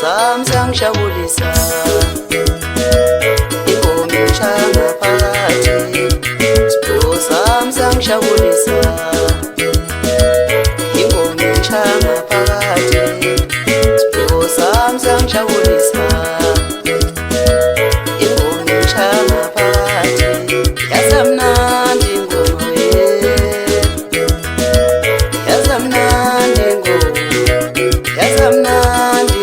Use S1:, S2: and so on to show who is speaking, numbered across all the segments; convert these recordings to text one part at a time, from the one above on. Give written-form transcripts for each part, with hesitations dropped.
S1: Sami sangijabulisa ingoma ishaya phakathi Sipho sami sangijabulisa ingoma ishaya phakathi Sipho sami sangijabulisa ingoma ishaya phakathi Yazamnandi ingoma Yazamnandi ingoma Yazamnandi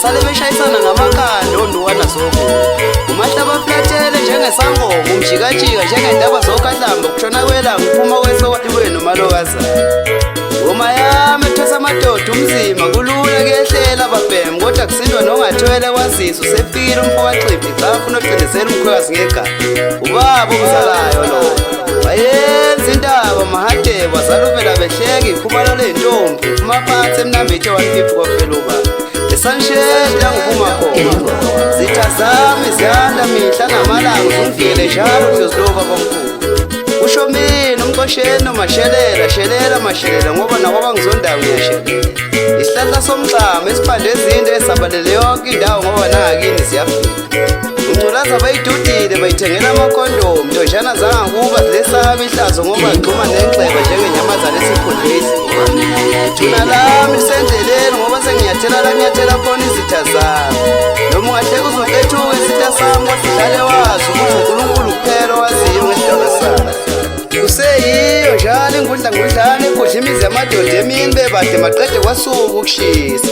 S1: Sale beshayisana ngamakhanda nduwana zonke umahlaba flatele njengesangoma umjikajika njengendaba zokahlamba kushona kwelanga uphuma kwesowatiwenu malokaza ngoma yami ethwesa amadoda umzima kulula kuyehlela babhemu kodwa kusindwa nongathwele kwazisa usefikile umfokaxiphi xa ufuna uqindisela umkhwekazi ngegama ubaba umzalayo lo wayenza indaba mahadeba zaluvela behleka ikhubalo lentombi umaphathe emnambithe 150 kwaphela ubaba Sanshela ngivuma khona zitha zami ziyanda mihla ngamalanga ungivele njalo uzoziloba bomkhulu usho mina umxosheni umashelela shelela ngoba nakwaba ngizondawo ngiyashelela isihlahla somxamo esiphande izinto esabalele yonke indawo ngoba nakini siyafika unculaza bayidudile bayithengela amakhondomu ntonjana zangakuba zilesaba ihlazo ngoba ngixhuma nenxeba njengenyamazana esikhundleni thuna lami lisendleleni ngoba sengiyathela la ngiyathela khona izitha zami noma ungahleka uzontethuka isitha sami kodwa wazi ukuthi uNkulunkulu kuphela waziyo ngesidaba sakhe kuseyiyo njalo ingudlane ikudla imizi yamadoda emini bebade maqede kwasuku ukushisa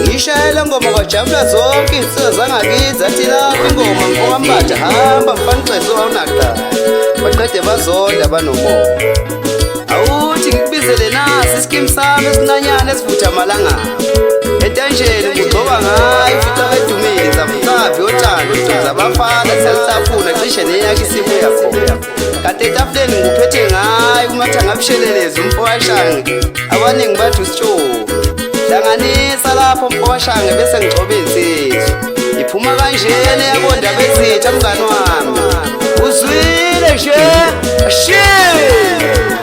S1: ngishayela ngoma kwajabula zonke insizwa zangakithi athi lapho ingoma mfowambatha hamba mfanixeso awunaqala baqede bazonda banomoya awuthi ngikubizele nasi iskim sami esincanyana esivutha amalanga entanjeni ngigcoba ngayo ifica bedumile zamcabi othando ucinza abafana siyalisafuna cishe neyakho isimo yakhona kanti etafuleni nguphethe ngayo umathanga abushelelezi umfowashange abaningi bathi usitshovu hlanganisa lapho mfowashange bese ngigcoba insizwa iphuma kanjena yabonda bezitha mngani wami uzwile nje ashee